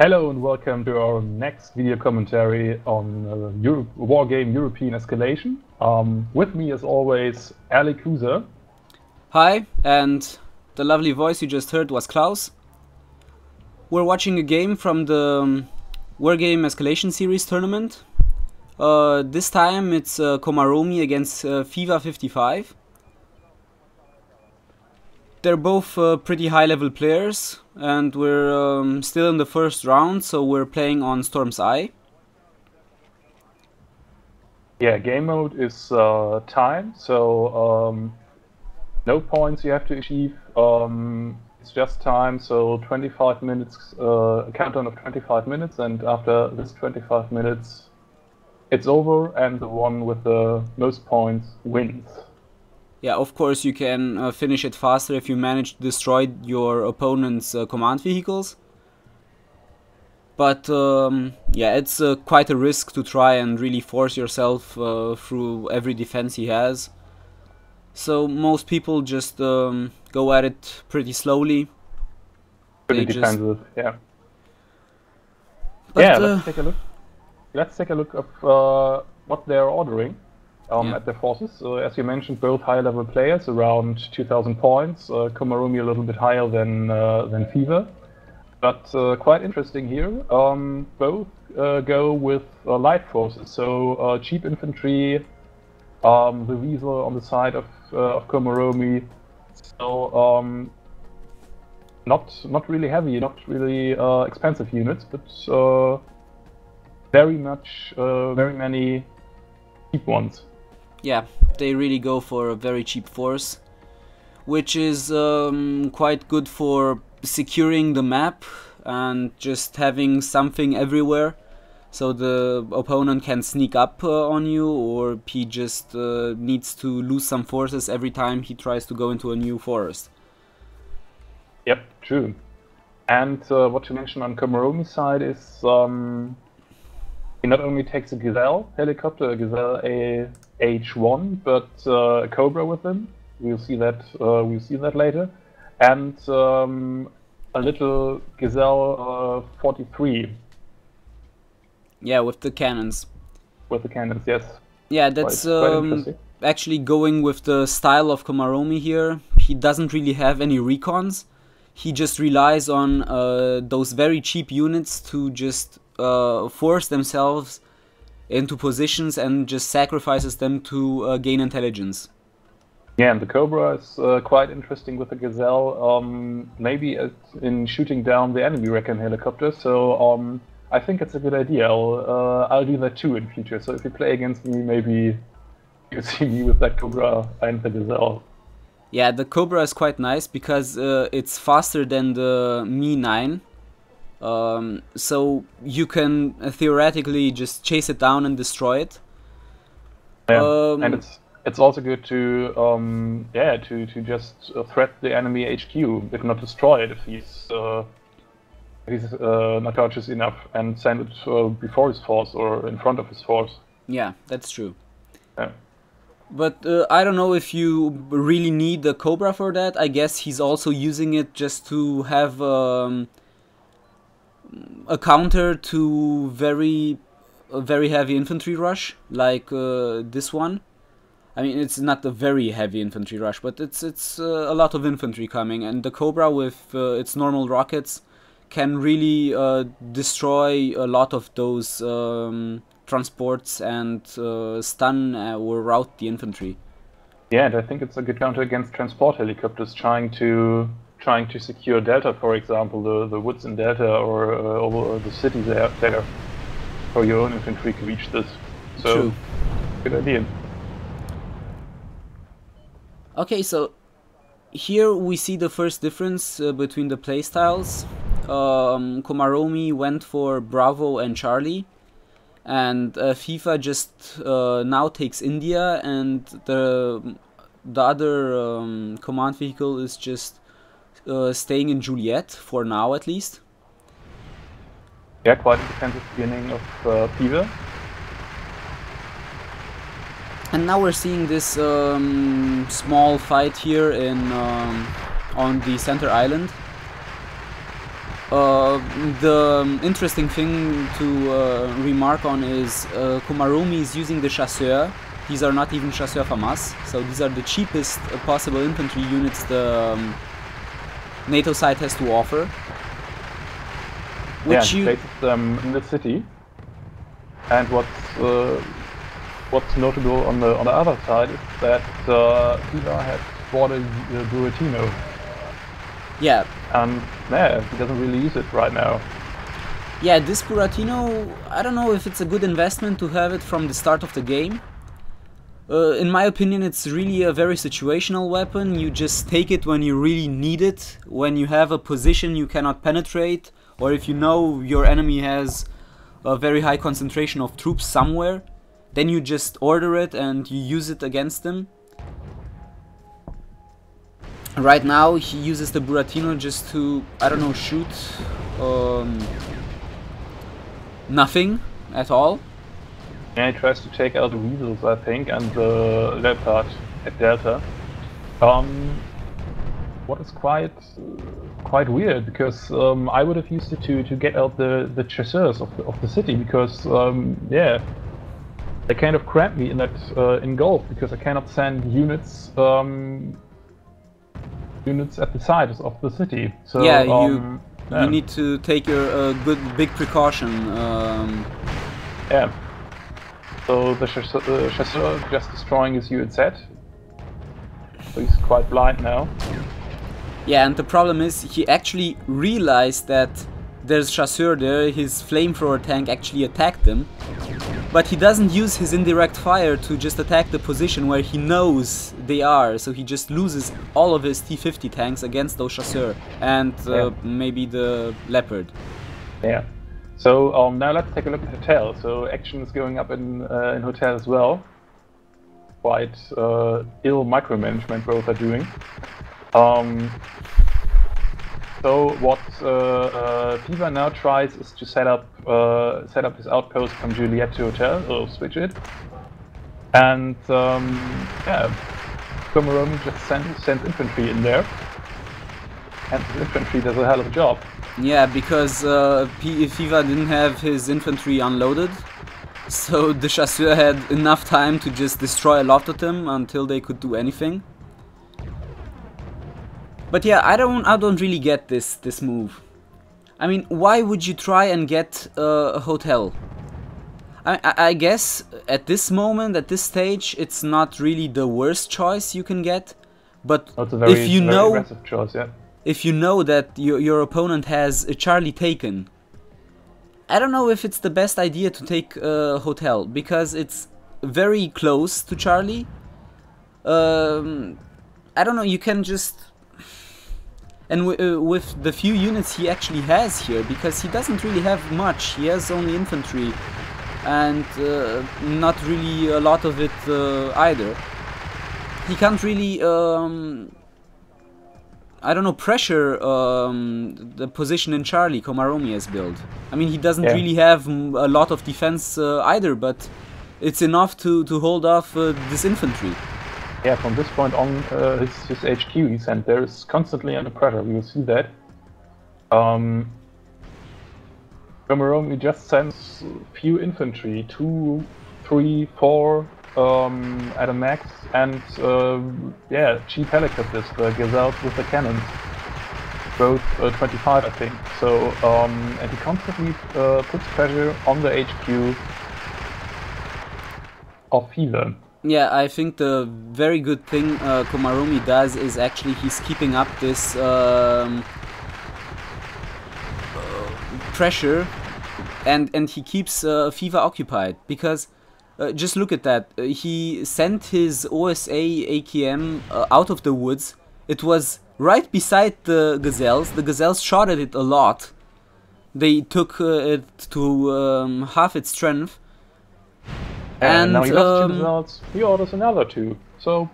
Hello and welcome to our next video commentary on Wargame European Escalation. With me as always, Ali Kuzer. Hi, and the lovely voice you just heard was Klaus. We're watching a game from the Wargame Escalation series tournament. This time it's Komaromi against fiva55. They're both pretty high level players, and we're still in the first round, so we're playing on Storm's Eye. Yeah, game mode is time, so no points you have to achieve. It's just time, so 25 minutes, a countdown of 25 minutes, and after this 25 minutes it's over and the one with the most points wins. Yeah, of course you can finish it faster if you manage to destroy your opponent's command vehicles. But yeah, it's quite a risk to try and really force yourself through every defense he has. So most people just go at it pretty slowly. Pretty defensive, yeah. But, yeah, let's take a look. Let's take a look of what they're ordering. At their forces. As you mentioned, both high-level players, around 2,000 points. Komaromi a little bit higher than Fiva, but quite interesting here. Both go with light forces, so cheap infantry. The Weasel on the side of Komaromi, so not really heavy, not really expensive units, but very many cheap ones. Yeah, they really go for a very cheap force, which is quite good for securing the map and just having something everywhere, so the opponent can sneak up on you, or he just needs to lose some forces every time he tries to go into a new forest. Yep, true. And what you mentioned on Komaromi's side is he not only takes a Gazelle helicopter, a Gazelle H1, but a Cobra with him. We'll see that later, and a little Gazelle 43. Yeah, with the cannons. With the cannons, yes. Yeah, that's actually going with the style of Komaromi here. He doesn't really have any recons. He just relies on those very cheap units to just force themselves into positions and just sacrifices them to gain intelligence. Yeah, and the Cobra is quite interesting with the Gazelle, maybe in shooting down the enemy Recon helicopter, so I think it's a good idea. I'll do that too in future, so if you play against me, maybe you see me with that Cobra and the Gazelle. Yeah, the Cobra is quite nice because it's faster than the Mi-9. So you can theoretically just chase it down and destroy it. Yeah, and it's also good to to just threat the enemy HQ, if not destroy it, if he's not conscious enough, and send it before his force or in front of his force. Yeah, that's true. Yeah. But I don't know if you really need the Cobra for that. I guess he's also using it just to have a counter to a very heavy infantry rush, like this one. I mean, it's not a very heavy infantry rush, but it's a lot of infantry coming, and the Cobra with its normal rockets can really destroy a lot of those transports and stun or rout the infantry. Yeah, and I think it's a good counter against transport helicopters trying to secure Delta, for example, the woods in Delta, or over the city there, for your own infantry to reach this. So, true. Good idea. Okay, so here we see the first difference between the playstyles. Komaromi went for Bravo and Charlie, and FIFA just now takes India, and the other command vehicle is just staying in Juliet, for now at least. Yeah, quite a defensive beginning of Fiva. And now we're seeing this small fight here in on the center island. The interesting thing to remark on is Komaromi is using the chasseur. These are not even chasseur FAMAS, so these are the cheapest possible infantry units the NATO side has to offer. Which places them in the city. And what's notable on the other side is that Fiva has bought a Buratino. Yeah. And yeah, he doesn't really use it right now. Yeah, this Buratino, I don't know if it's a good investment to have it from the start of the game. In my opinion, it's really a very situational weapon. You just take it when you really need it, when you have a position you cannot penetrate, or if you know your enemy has a very high concentration of troops somewhere, then you just order it and you use it against them. Right now he uses the Buratino just to, I don't know, shoot nothing at all. Yeah, he tries to take out the weasels, I think, and the leopard at Delta. What is quite weird, because I would have used it to get out the chasseurs of the city, because yeah, they kind of cramped me in that in Gulf, because I cannot send units at the sides of the city. So yeah, you need to take your big precaution. Yeah. So the chasseur just destroying his UNZ. So he's quite blind now. Yeah, and the problem is he actually realized that there's chasseur there. His flamethrower tank actually attacked them, but he doesn't use his indirect fire to just attack the position where he knows they are. So he just loses all of his T-50 tanks against those chasseur and maybe the leopard. Yeah. So now let's take a look at Hotel. So action is going up in Hotel as well. Quite ill micromanagement both are doing. So what Fiva now tries is to set up his outpost from Juliet to Hotel, or switch it. And yeah, Komaromi just sends infantry in there. And the infantry does a hell of a job. Yeah, because Fiva didn't have his infantry unloaded, so the chasseur had enough time to just destroy a lot of them until they could do anything. But yeah, I don't really get this move. I mean, why would you try and get a hotel? I guess at this moment, at this stage, it's not really the worst choice you can get. But if you know, aggressive choice, yeah. If you know that your opponent has a Charlie taken, I don't know if it's the best idea to take a hotel, because it's very close to Charlie. I don't know, you can just... And with the few units he actually has here, because he doesn't really have much, he has only infantry, and not really a lot of it either. He can't really... I don't know, pressure the position in Charlie Komaromi has built. I mean, he doesn't really have a lot of defense either, but it's enough to hold off this infantry. Yeah, from this point on, his HQ he sent there is constantly under pressure. We will see that. Komaromi just sends few infantry, 2, 3, 4 at a max, and yeah, cheap helicopters, the Gazelles with the cannons, both 25 I think. So and he constantly puts pressure on the HQ of Fiva. Yeah, I think the very good thing Komaromi does is actually he's keeping up this pressure, and he keeps Fiva occupied, because just look at that. He sent his OSA AKM out of the woods. It was right beside the Gazelles. The Gazelles shot at it a lot. They took it to half its strength. And now he lost 2 Gazelles, he orders another 2. So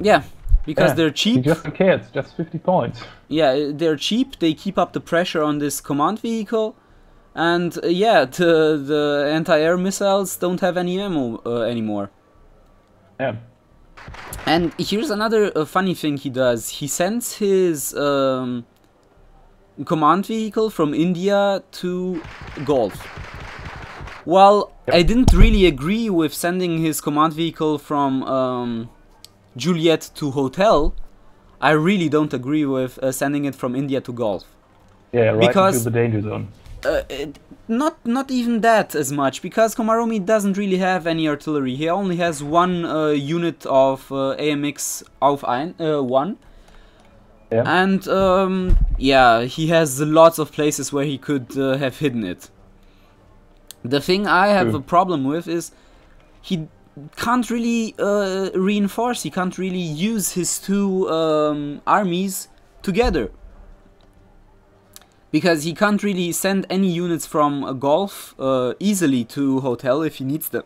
yeah, because they're cheap. He just don't care, it's just 50 points. Yeah, they're cheap. They keep up the pressure on this command vehicle. And yeah, the anti-air missiles don't have any ammo anymore. Yeah. And here's another funny thing he does. He sends his command vehicle from India to Gulf. While I didn't really agree with sending his command vehicle from Juliet to Hotel, I really don't agree with sending it from India to Gulf. Yeah, right into the danger zone. Not even that as much, because Komaromi doesn't really have any artillery. He only has one unit of AMX auf 1. Yeah. And yeah, he has lots of places where he could have hidden it. The thing I have a problem with is he can't really reinforce, he can't really use his two armies together. Because he can't really send any units from Gulf easily to Hotel if he needs them.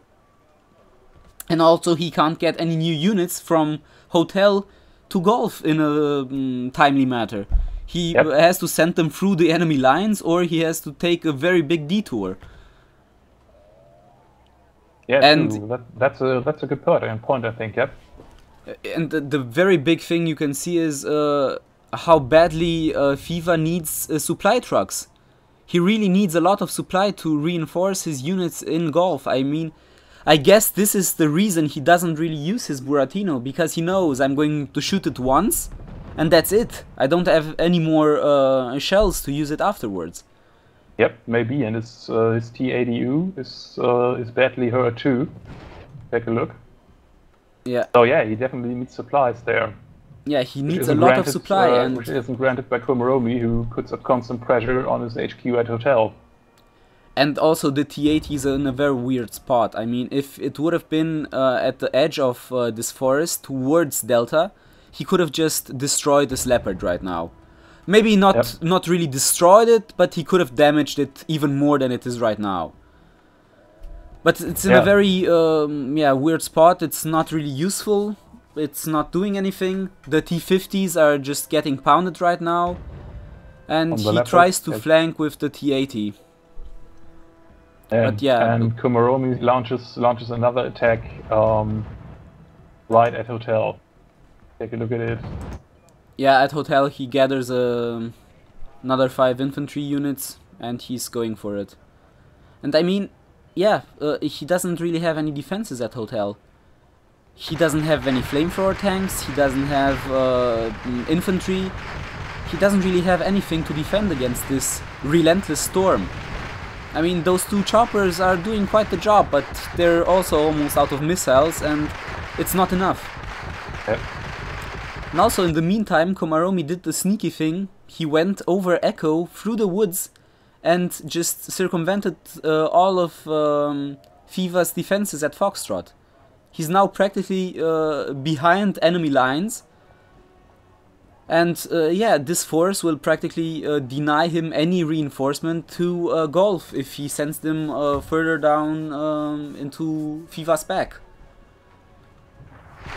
And also he can't get any new units from Hotel to Gulf in a timely manner. He has to send them through the enemy lines, or he has to take a very big detour. Yeah, and that's a good point, I think, yep. And the very big thing you can see is how badly Fiva needs supply trucks. He really needs a lot of supply to reinforce his units in Gulf. I mean, I guess this is the reason he doesn't really use his Buratino, because he knows I'm going to shoot it once, and that's it. I don't have any more shells to use it afterwards. Yep, maybe, and his T-80U is badly hurt too. Take a look. Yeah. So yeah, he definitely needs supplies there. Yeah, he needs a lot of supply, and which isn't granted by Komaromi, who puts a constant pressure on his HQ at Hotel. And also the T-80 is in a very weird spot. I mean, if it would have been at the edge of this forest towards Delta, he could have just destroyed this Leopard right now. Maybe not really destroyed it, but he could have damaged it even more than it is right now. But it's in a very weird spot. It's not really useful. It's not doing anything. The T-50s are just getting pounded right now. And he tries to flank with the T-80. But yeah. And Komaromi launches another attack right at Hotel. Take a look at it. Yeah, at Hotel he gathers another 5 infantry units and he's going for it. And I mean, yeah, he doesn't really have any defenses at Hotel. He doesn't have any flamethrower tanks, he doesn't have infantry. He doesn't really have anything to defend against this relentless storm. I mean, those 2 choppers are doing quite the job, but they're also almost out of missiles and it's not enough. Yep. And also in the meantime, Komaromi did the sneaky thing. He went over Echo through the woods and just circumvented all of Fiva's defenses at Foxtrot. He's now practically behind enemy lines. And yeah, this force will practically deny him any reinforcement to Gulf if he sends them further down into Fiva's back.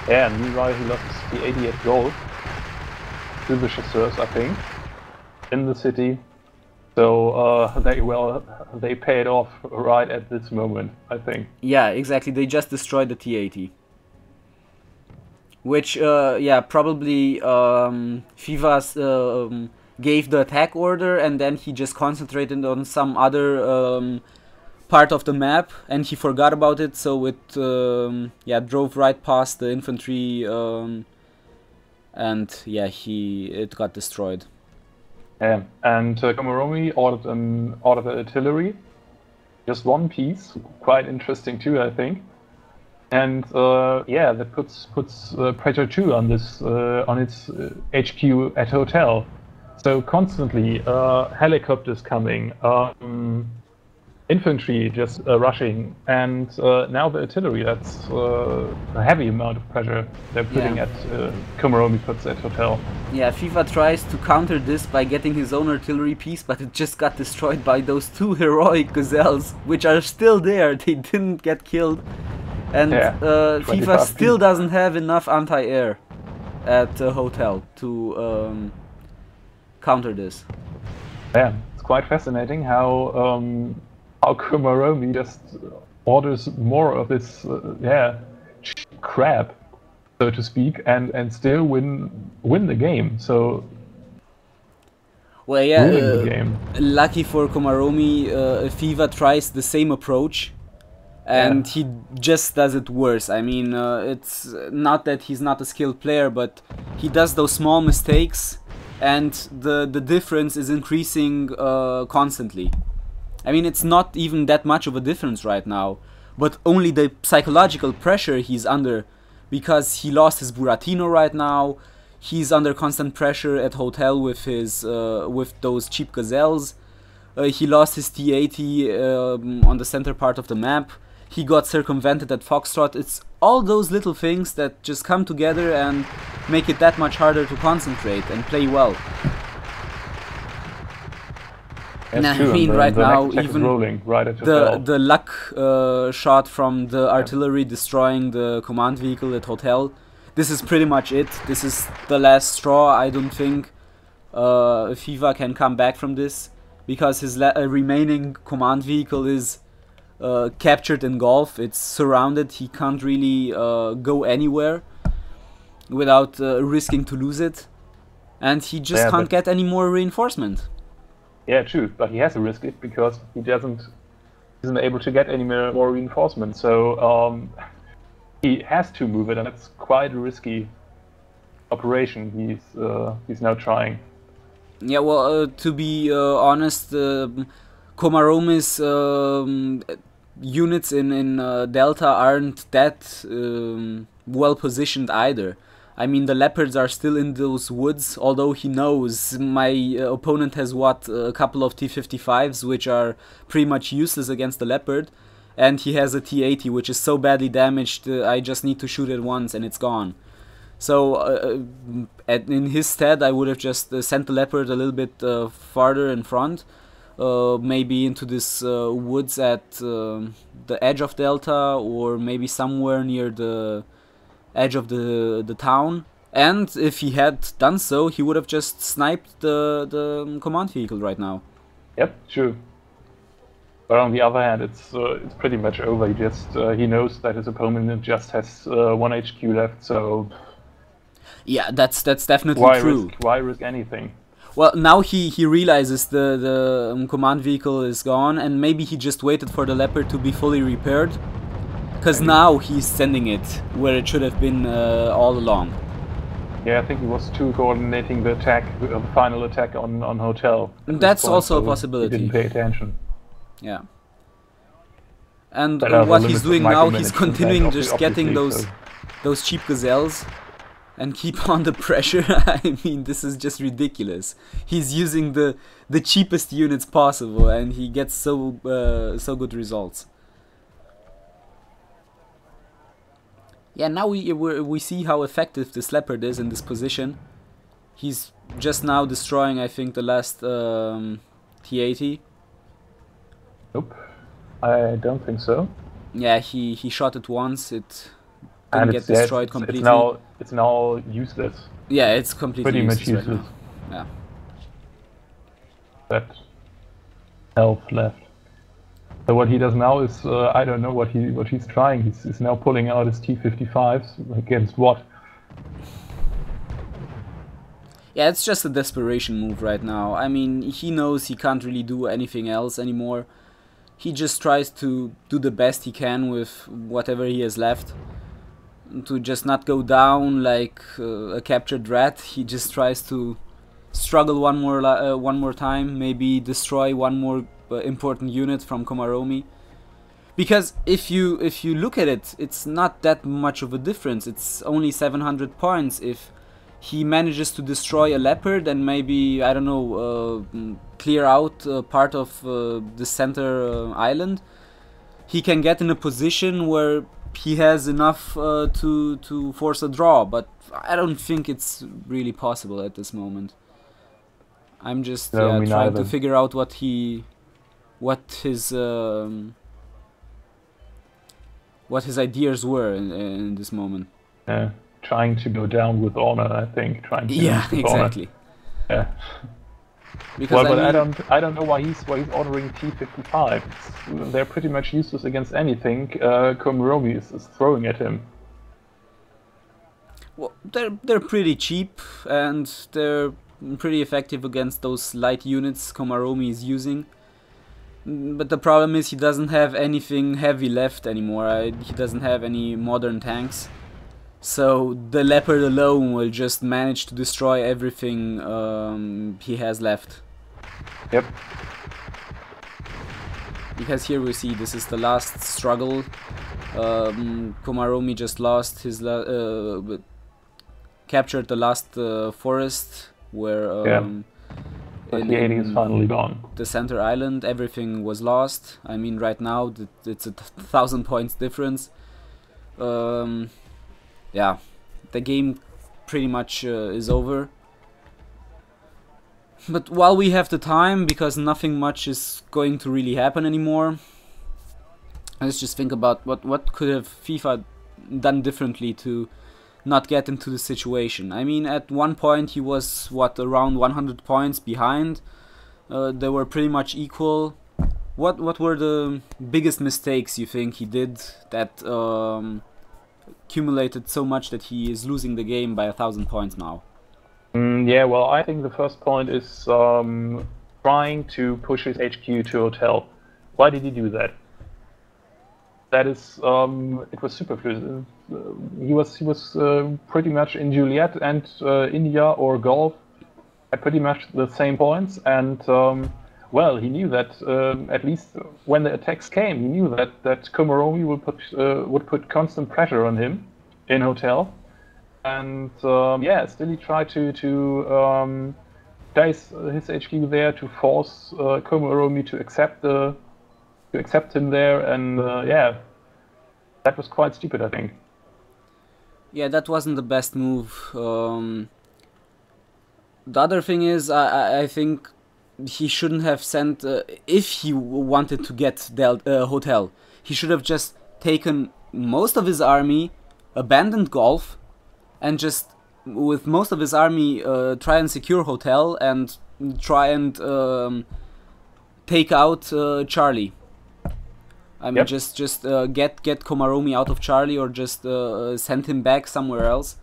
Yeah, and meanwhile he lost the 80 at Gulf to the chasseurs, I think, in the city. So they paid off right at this moment, I think. Yeah, exactly. They just destroyed the T-80. Which, yeah, probably Fivas gave the attack order and then he just concentrated on some other part of the map and he forgot about it, so it yeah, drove right past the infantry and yeah, it got destroyed. Yeah, and Komaromi ordered an artillery, just one piece, quite interesting too, I think. And yeah, that puts pressure too on this on its HQ at Hotel. So constantly helicopters coming, infantry just rushing, and now the artillery. That's a heavy amount of pressure they're putting at Komaromi puts at Hotel. Yeah, Fiva tries to counter this by getting his own artillery piece, but it just got destroyed by those 2 heroic gazelles, which are still there. They didn't get killed. And Fiva still doesn't have enough anti-air at Hotel to counter this. Yeah, it's quite fascinating how Komaromi just orders more of this crap, so to speak, and still win the game. So Well, yeah, ruling the game. Lucky for Komaromi, Fiva tries the same approach, and he just does it worse. I mean, it's not that he's not a skilled player, but he does those small mistakes, and the difference is increasing constantly. I mean, it's not even that much of a difference right now, but only the psychological pressure he's under, because he lost his Buratino right now. He's under constant pressure at hotel with his with those cheap gazelles. He lost his T80 on the center part of the map. He got circumvented at Foxtrot. It's all those little things that just come together and make it that much harder to concentrate and play well. That's I true. mean, right now, even right the luck shot from the artillery destroying the command vehicle at hotel. This is pretty much it. This is the last straw. I don't think Fiva can come back from this, because his remaining command vehicle is captured in Gulf. It's surrounded. He can't really go anywhere without risking to lose it, and he just can't get any more reinforcement. Yeah, true, but he has to risk it because he isn't able to get any more reinforcement. So he has to move it, and it's quite a risky operation he's now trying. Yeah, well, to be honest, Komaromi's units in Delta aren't that well positioned either. I mean, the leopards are still in those woods, although he knows my opponent has a couple of T55s, which are pretty much useless against the leopard, and he has a T80, which is so badly damaged, I just need to shoot it once and it's gone. So, in his stead, I would have just sent the leopard a little bit farther in front, maybe into this woods at the edge of Delta, or maybe somewhere near the edge of the town. And if he had done so, he would have just sniped the command vehicle right now. Yep, true. But on the other hand, it's pretty much over. He knows that his opponent just has 1 HQ left, so yeah, that's definitely true. Why risk anything? Well, now he realizes the command vehicle is gone, and maybe he just waited for the leopard to be fully repaired, because now he's sending it where it should have been all along. Yeah, I think he was too coordinating the attack, the final attack on hotel. That's also a possibility. He didn't pay attention. Yeah. And what he's doing now, he's continuing just getting those cheap gazelles and keep on the pressure. I mean, this is just ridiculous. He's using the cheapest units possible, and he gets so good results. Yeah, now we see how effective this leopard is in this position. He's just now destroying, I think, the last T80. Nope, I don't think so. Yeah, he shot it once. It didn't get destroyed completely. It's now useless. Yeah, it's completely pretty much useless. Right now. Yeah. That health left. So what he does now is I don't know what he's trying. He's now pulling out his T55s against what? Yeah, it's just a desperation move right now. I mean, he knows he can't really do anything else anymore. He just tries to do the best he can with whatever he has left. To just not go down like a captured rat. He just tries to struggle one more time, maybe destroy one more important unit from Komaromi. Because if you look at it, it's not that much of a difference. It's only 700 points. If he manages to destroy a leopard and maybe, I don't know, clear out part of the center island, he can get in a position where he has enough to force a draw, but I don't think it's really possible at this moment. I'm just trying to figure out what his ideas were in this moment. Yeah, trying to go down with honor, I think. Exactly. Yeah. Because well, but I don't know why he's ordering T55. They're pretty much useless against anything Komaromi is throwing at him. Well, they're pretty cheap, and they're pretty effective against those light units Komaromi is using. But the problem is he doesn't have anything heavy left anymore. He doesn't have any modern tanks. So the Leopard alone will just manage to destroy everything he has left. Yep. Because here we see this is the last struggle. Komaromi just lost his captured the last forest where the 80 is finally gone. The center island, everything was lost. I mean, right now it's a 1,000 points difference. Yeah, the game pretty much is over. But while we have the time, because nothing much is going to really happen anymore, let's just think about what could have FIFA done differently to not get into the situation. I mean, at one point he was, what, around 100 points behind. They were pretty much equal. What were the biggest mistakes you think he did that accumulated so much that he is losing the game by 1,000 points now? Yeah, well, I think the first point is trying to push his HQ to hotel. Why did he do that? That is, it was superfluous. He was pretty much in Juliet and India or Gulf at pretty much the same points, and well, he knew that at least when the attacks came, he knew that Komaromi would put constant pressure on him in hotel. And yeah, still he tried to place his HQ there to force Komaromi to accept him there, and yeah, that was quite stupid, I think. Yeah, that wasn't the best move. The other thing is, I think he shouldn't have sent. If he wanted to get hotel, he should have just taken most of his army, abandoned Gulf, and just with most of his army try and secure hotel and try and take out Charlie. I mean, just get Komaromi out of Charlie, or just send him back somewhere else,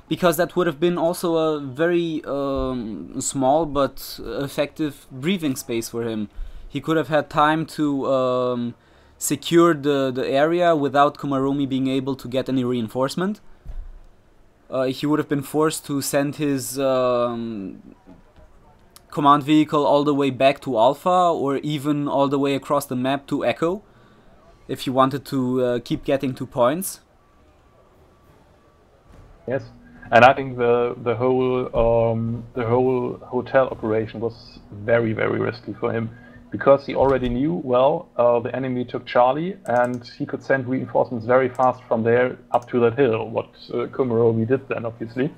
because that would have been also a very small but effective breathing space for him. He could have had time to secure the area without Komaromi being able to get any reinforcement. He would have been forced to send his command vehicle all the way back to Alpha, or even all the way across the map to Echo, if he wanted to keep getting 2 points. Yes, and I think the whole hotel operation was very, very risky for him, because he already knew, well, the enemy took Charlie, and he could send reinforcements very fast from there up to that hill, what Komaromi did then, obviously.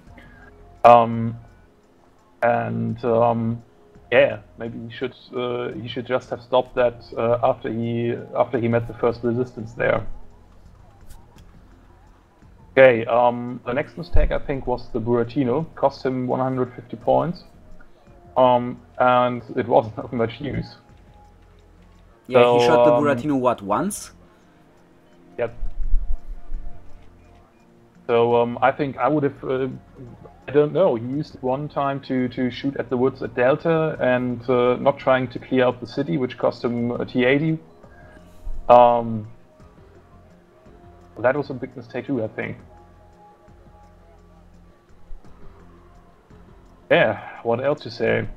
Yeah, maybe he should just have stopped that after he met the first resistance there. Okay, the next mistake I think was the Buratino. Cost him 150 points, and it wasn't of much use. Yeah, so, he shot the Buratino, what, once? Yep. So I think I would have, I don't know, he used it one time to shoot at the woods at Delta, and not trying to clear out the city, which cost him a T80. That was a big mistake too, I think. Yeah, what else to say?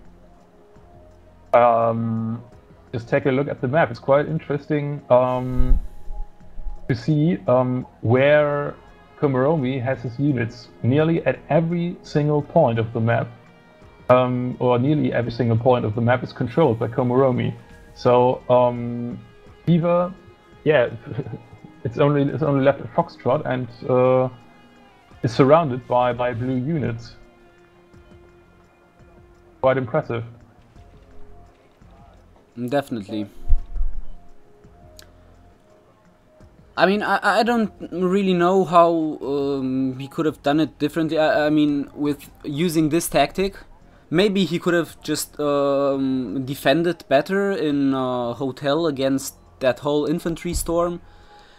Just take a look at the map. It's quite interesting to see where Komaromi has his units. Nearly at every single point of the map, or nearly every single point of the map, is controlled by Komaromi. So Fever, yeah, it's only left at Foxtrot, and is surrounded by blue units. Quite impressive. Definitely. I mean, I don't really know how he could have done it differently. I mean, with using this tactic, maybe he could have just defended better in Hotel against that whole infantry storm.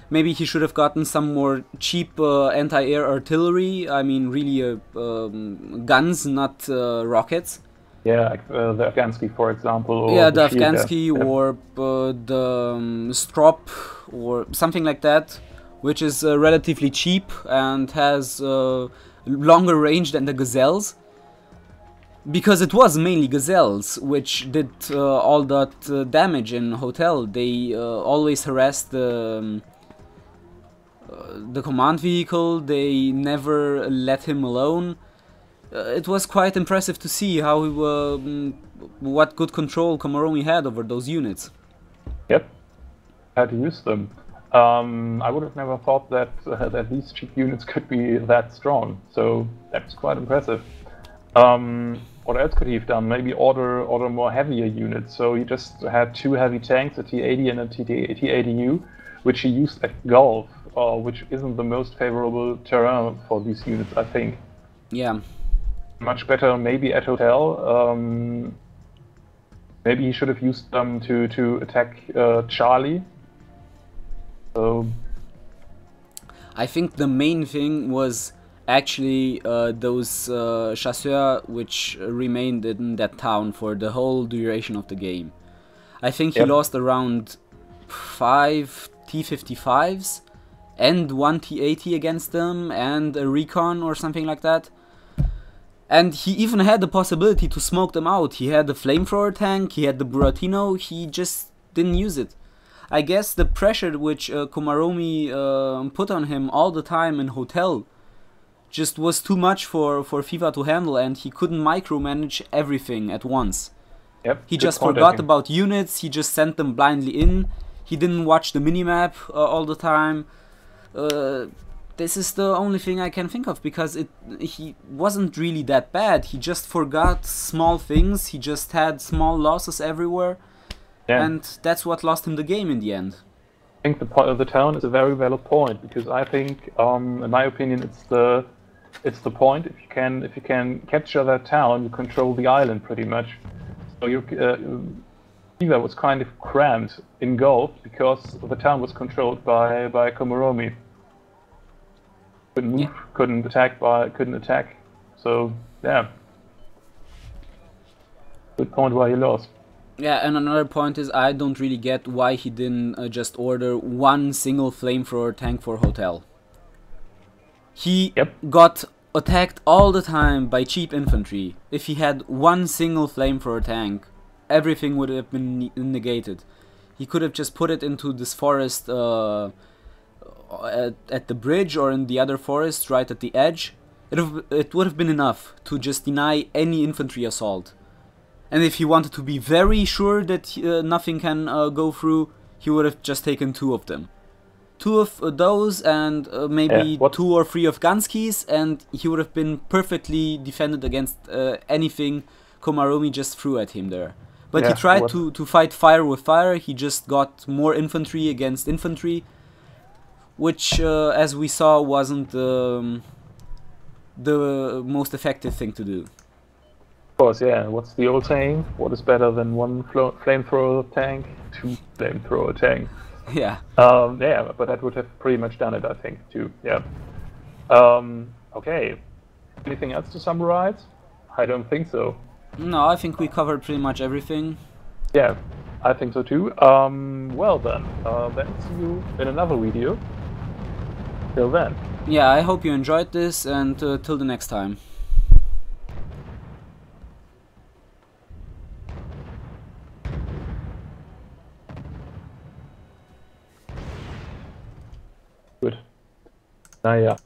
Maybe he should have gotten some more cheap anti-air artillery. I mean, really guns, not rockets. Yeah, like, the Afghansky, for example, or Yeah, the the Shield. Afghansky or the Strop or something like that, which is relatively cheap and has longer range than the Gazelles. Because it was mainly Gazelles which did all that damage in Hotel. They always harassed the command vehicle, they never let him alone. It was quite impressive to see how what good control Komaromi had over those units. Yep, had to use them. I would have never thought that that these cheap units could be that strong. So that's quite impressive. What else could he have done? Maybe order more heavier units. So he just had 2 heavy tanks, a T-80 and a T-80U, which he used at Gulf, which isn't the most favorable terrain for these units, I think. Yeah. Much better maybe at Hotel. Maybe he should have used them to attack Charlie. So I think the main thing was actually those chasseurs which remained in that town for the whole duration of the game. I think he lost around 5 T-55s and 1 T-80 against them and a recon or something like that. And he even had the possibility to smoke them out. He had the flamethrower tank, he had the Buratino, he just didn't use it. I guess the pressure which Komaromi put on him all the time in Hotel just was too much for FIFA to handle, and he couldn't micromanage everything at once. Yep, he just forgot about units, he just sent them blindly in, he didn't watch the minimap all the time. This is the only thing I can think of, because he wasn't really that bad. He just forgot small things, he just had small losses everywhere, and that's what lost him the game in the end. I think the town is a very valid point, because I think, in my opinion, it's the point. If you can capture that town, you control the island pretty much. So FIFA was kind of cramped in Gulf because the town was controlled by Komaromi. Couldn't move, couldn't attack. So yeah, good point why he lost. Yeah, and another point is I don't really get why he didn't just order one single flamethrower tank for Hotel. He got attacked all the time by cheap infantry. If he had one single flamethrower tank, everything would have been negated. He could have just put it into this forest at the bridge or in the other forest right at the edge. It would have been enough to just deny any infantry assault. And if he wanted to be very sure that nothing can go through, he would have just taken 2 of them. 2 of those and maybe 2 or 3 of Ganskis, and he would have been perfectly defended against anything Komaromi just threw at him there. But he tried to fight fire with fire. He just got more infantry against infantry, which, as we saw, wasn't the most effective thing to do. Of course, yeah. What's the old saying? What is better than 1 flamethrower tank? 2 flamethrower tanks. Yeah. Yeah, but that would have pretty much done it, I think, too. Yeah. Okay. Anything else to summarize? I don't think so. No, I think we covered pretty much everything. Yeah, I think so too. Well then see you in another video. Till then. Yeah, I hope you enjoyed this, and till the next time. Gut. Naja.